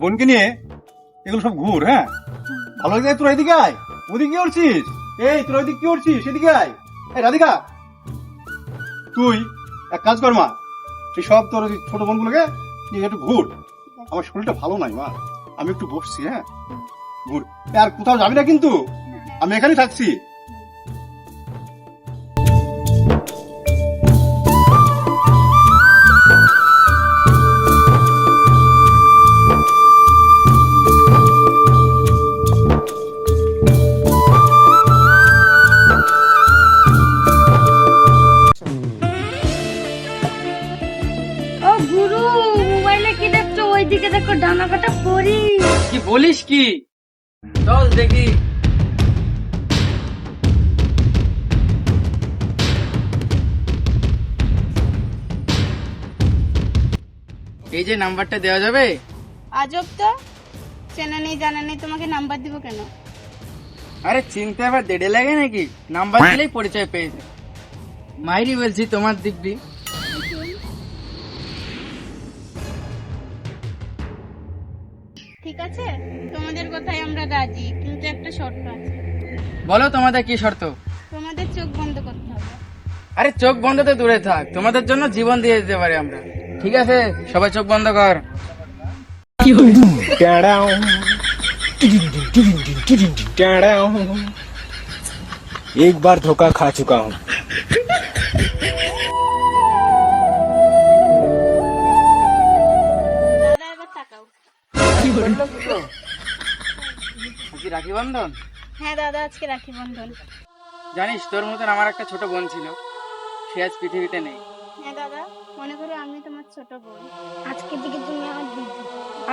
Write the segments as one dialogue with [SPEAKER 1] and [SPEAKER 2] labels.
[SPEAKER 1] বোনকে নিয়ে এগুলো সব ঘুর, হ্যাঁ? ভালো লাগে। তোর এদিকে আয়। ওদিকে কি করছিস? এই তোর ওইদিকে কি করছিস? সেদিকে আয়। এই রাধিকা, তুই এক কাজ কর মা, তুই সব তোর ছোট বোনগুলোকে নিয়ে একটু ঘুর। আমার শরীরটা ভালো নাই মা, আমি একটু বসছি, হ্যাঁ? ঘুর। আর কোথাও যাবি না কিন্তু, আমি এখানেই থাকছি।
[SPEAKER 2] ও গুরু, মোবাইলে কি দেখছো? ওইদিকে দেখো, ডানা কাটা পরি।
[SPEAKER 3] কি বলিস কি? চল দেখি। এই যে নাম্বারটা দেওয়া যাবে?
[SPEAKER 2] আজব তো, চেনা নেই জানা নেই, তোমাকে নাম্বার দিব কেন?
[SPEAKER 3] আরে চিনতে আবার দেড়ে লাগে নাকি? নাম্বার দিলেই পরিচয় পেয়ে যায়। মাইরি বলছি, তোমার দিব্যি।
[SPEAKER 2] ঠিক আছে, তোমাদের কথাই আমরা রাজি, কিন্তু একটা শর্ত আছে।
[SPEAKER 3] বলো তোমাদের কি শর্ত?
[SPEAKER 2] তোমাদের চোখ বন্ধ করতে হবে।
[SPEAKER 3] আরে চোখ বন্ধ তো দূরে থাক, তোমাদের জন্য জীবন দিয়ে দিতে পারি আমরা। ঠিক আছে, সবাই চোখ বন্ধ কর।
[SPEAKER 4] एक बार धोखा खा चुका हूँ।
[SPEAKER 2] দাদা এবার তাকাও।
[SPEAKER 3] আজকে রাখি বন্ধন।
[SPEAKER 2] হ্যাঁ দাদা, আজকে রাখি বন্ধন।
[SPEAKER 3] জানিস, তোর মতন আমার একটা ছোট বোন ছিল, সে আজ পৃথিবীতে নেই।
[SPEAKER 2] হ্যাঁ দাদা, মনে করো আমি তোমার ছোট বোন। আজকে থেকে তুমি আমার দিদি।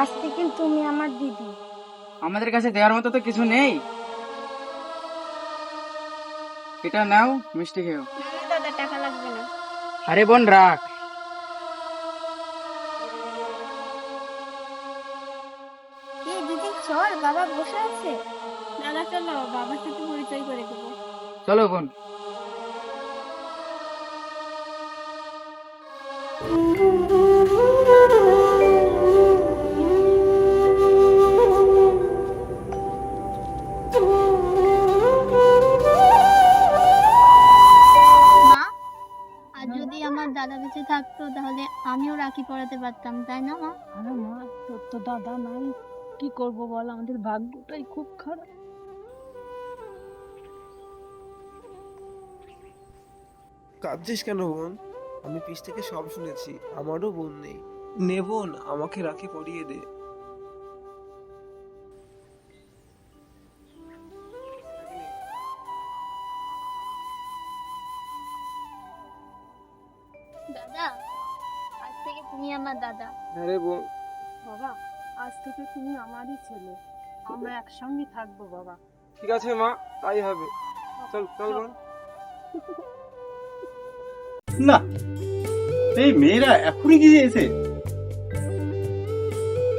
[SPEAKER 2] আজ থেকে তুমি আমার দিদি।
[SPEAKER 3] আমাদের কাছে দেওয়ার মতো তো কিছু নেই। এটা নাও, মিষ্টি খেও।
[SPEAKER 2] না না দাদা, টাকা লাগবে না।
[SPEAKER 3] আরে বোন রাখ।
[SPEAKER 2] এই দিদি চল, বাবা বসে আছে। দাদা চলো, বাবার সাথে পরিচয় করে দেবো।
[SPEAKER 3] চলো বোন।
[SPEAKER 2] মা, আর যদি আমার দাদা বেঁচে থাকতো তাহলে আমিও রাখি পরাতে পারতাম, তাই না মা?
[SPEAKER 5] আরে মা, তোর তো দাদা নাই, কি করব বল, আমাদের ভাগ্যটাই খুব খারাপ।
[SPEAKER 6] কাঁদছিস কেন বোন? আমি পিছ থেকে সব শুনেছি, আমারও বোন নেই। নে বোন, আমাকে রাখি পরিয়ে দে।
[SPEAKER 2] দাদা, আজ থেকে তুমি আমার দাদা।
[SPEAKER 6] আরে বোন,
[SPEAKER 5] বাবা, আজ থেকে তুমি আমারই ছেলে, আমরা একসঙ্গে থাকবো বাবা।
[SPEAKER 6] ঠিক আছে মা, তাই হবে। চল চল বোন।
[SPEAKER 1] না, এই মেয়েরা এখনই গিয়েছে।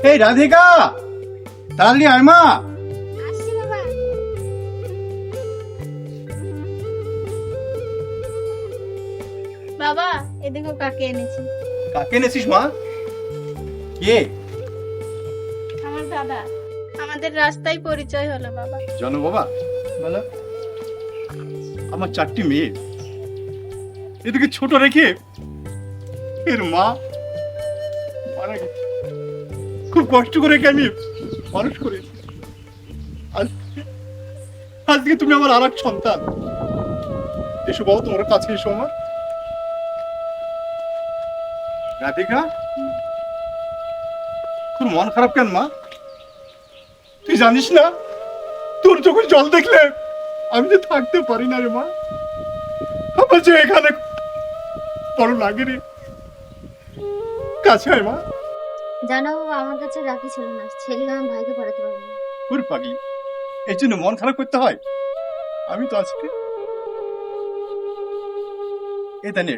[SPEAKER 1] এই রাধিকা, তাড়াতাড়ি আয় মা।
[SPEAKER 2] আসছি বাবা। বাবা, এদিকে কাকে এনেছি।
[SPEAKER 1] কাকে এনেছিস মা? কে?
[SPEAKER 2] আমার দাদা। আমাদের রাস্তায় পরিচয় হলো বাবা।
[SPEAKER 1] জানো বাবা,
[SPEAKER 3] বলো।
[SPEAKER 1] আমার 4টি মেয়ে, এদিকে ছোট রেখে এর মা মারা গেছে। খুব কষ্ট করে একে আমি মানুষ করেছি। আজকে তুমি আমার আর এক সন্তান। এসো বাবা, তোমার কাছে এসো আমার। রাধিকা, তোর মন খারাপ কেন মা? তুই জানিস না, তোর চোখের জল দেখলে আমি যে থাকতে পারি না রে মা। আমার যে এখানে বড় লাগে রে। কাছে আয় মা।
[SPEAKER 2] জানো বাবা, আমার কাছে রাখি ছিল না, ছেলে আমার ভাইকে পড়াতে পারবো না।
[SPEAKER 1] ওর পাগলি, এই জন্য মন খারাপ করতে হয়? আমি তো আজকে এটা নে,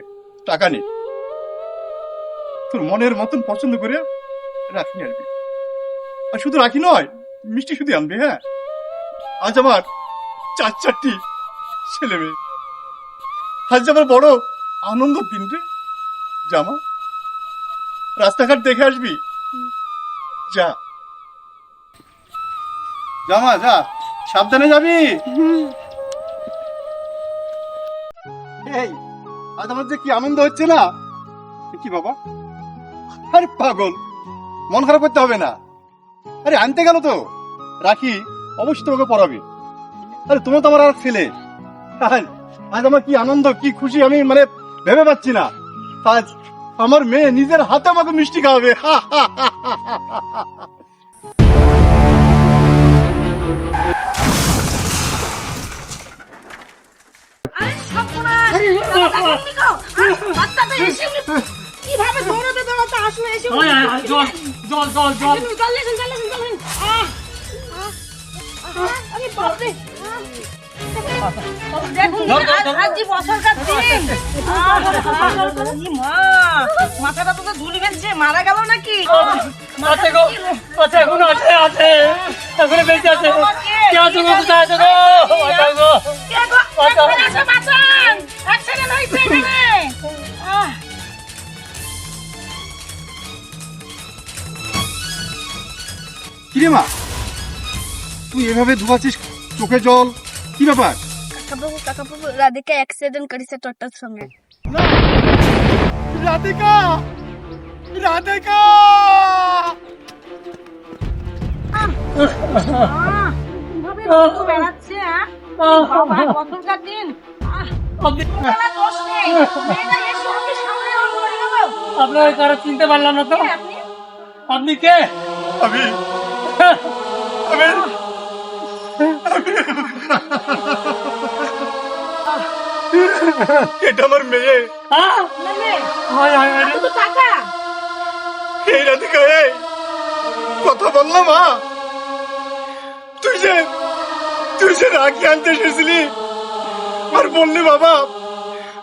[SPEAKER 1] টাকা নে, তোর মনের মতন পছন্দ করে রাখি আনবি। আর শুধু রাখি নয়, মিষ্টি শুধু আনবে, হ্যাঁ? আজ আমার 4টি ছেলে মেয়ে। আজ আমার বড় আনন্দ দিন রে। জামা, রাস্তাঘাট দেখে আসবি। যা, জামা যা, সাবধানে যাবি। এই আজ আমার যে কি আনন্দ হচ্ছে না। কি বাবা, আরে পাগল, মন খারাপ করতে হবে না। আরে আনতে গেল তো রাখি, অবশ্যই তোমাকে পড়াবে। আরে তোমার তো আমার আর ছেলে। আজ আমার কি আনন্দ, কি খুশি, আমি মানে ভেবে পাচ্ছি না। আজ আমার মেয়ে নিজের হাতে আমাকে মিষ্টি খাওয়াবে।
[SPEAKER 5] কিভাবে দৌড়াতে দৌড়াতে আসলে এসে
[SPEAKER 3] জল জল জল জল
[SPEAKER 5] আমি বাপরে দেখুন আজ যে বছরকার দিন মা মাথাটা তো ধুলি গেছে, মারা গেল নাকি?
[SPEAKER 3] আছে গো, আছে, এখনো আছে, আছে, এখনো বেঁচে আছে। কে আছে গো, কোথায় আছে গো? বাঁচাও গো, বাঁচাও।
[SPEAKER 5] বাঁচান, অ্যাক্সিডেন্ট হয়েছে এখানে।
[SPEAKER 1] কিরে মা, তুই এভাবে ধোয়াচ্ছিস চোখে জল, কি ব্যাপার?
[SPEAKER 2] কাকাবাবু রাধিকা অ্যাক্সিডেন্ট করেছে টোটোর সঙ্গে।
[SPEAKER 1] রাধিকা, রাধিকা!
[SPEAKER 5] কিভাবে রক্ত বেরাচ্ছে, বাবা বছরকার দিন। বেলা দোষ নেই, মেয়েটা এসে ওকে সামনে মরে গেল।
[SPEAKER 3] আপনার কারো চিনতে পারলাম না তো।
[SPEAKER 5] আপনি
[SPEAKER 3] আপনি কে?
[SPEAKER 1] আমি আমি এটা আমার মেয়ে।
[SPEAKER 3] হায় হায় হায় রে।
[SPEAKER 5] তো টাকা
[SPEAKER 1] এই রাধিকা, এই কথা বললাম মা। তুই যে রাখি আনতে এসেছিলি আর বললি বাবা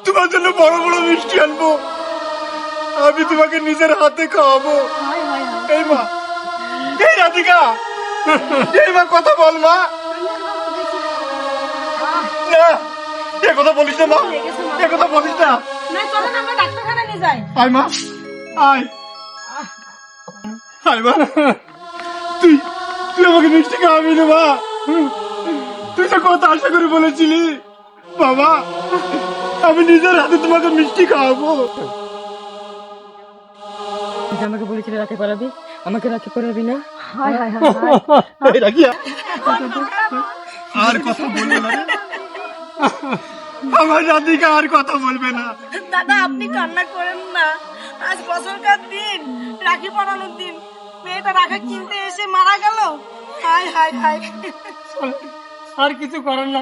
[SPEAKER 1] তোমার জন্য বড় বড় মিষ্টি আনবো, আমি তোমাকে নিজের হাতে খাওয়াবো। এই মা, এই রাধিকা, এই মা কথা বল মা। না, এ কথা বলিস না মা, এ কথা বলিস না।
[SPEAKER 5] না, চলেন আমরা ডাক্তারখানায় নিয়ে যাই।
[SPEAKER 1] আয় মা, আয়, আয় মা। তুই তুই আমাকে মিষ্টি খাওয়াবি না মা? তুই তো কত আশা করে বলেছিলি বাবা আমি নিজের হাতে তোমাকে মিষ্টি খাওয়াবো।
[SPEAKER 3] আমাকে বলেছিলে রাখি পড়াবি, আমাকে রাখি পড়াবি না?
[SPEAKER 1] এই রাখি, আর কথা বলবে না রে। আমার রাধিকা আর কথা বলবে না।
[SPEAKER 5] দাদা আপনি কান্না করেন না, আজ বছরকার দিন, রাখি পরানোর দিন, মেয়েটা রাখা কিনতে এসে মারা গেল। হায় হায় হায়।
[SPEAKER 3] আর কিছু করার না।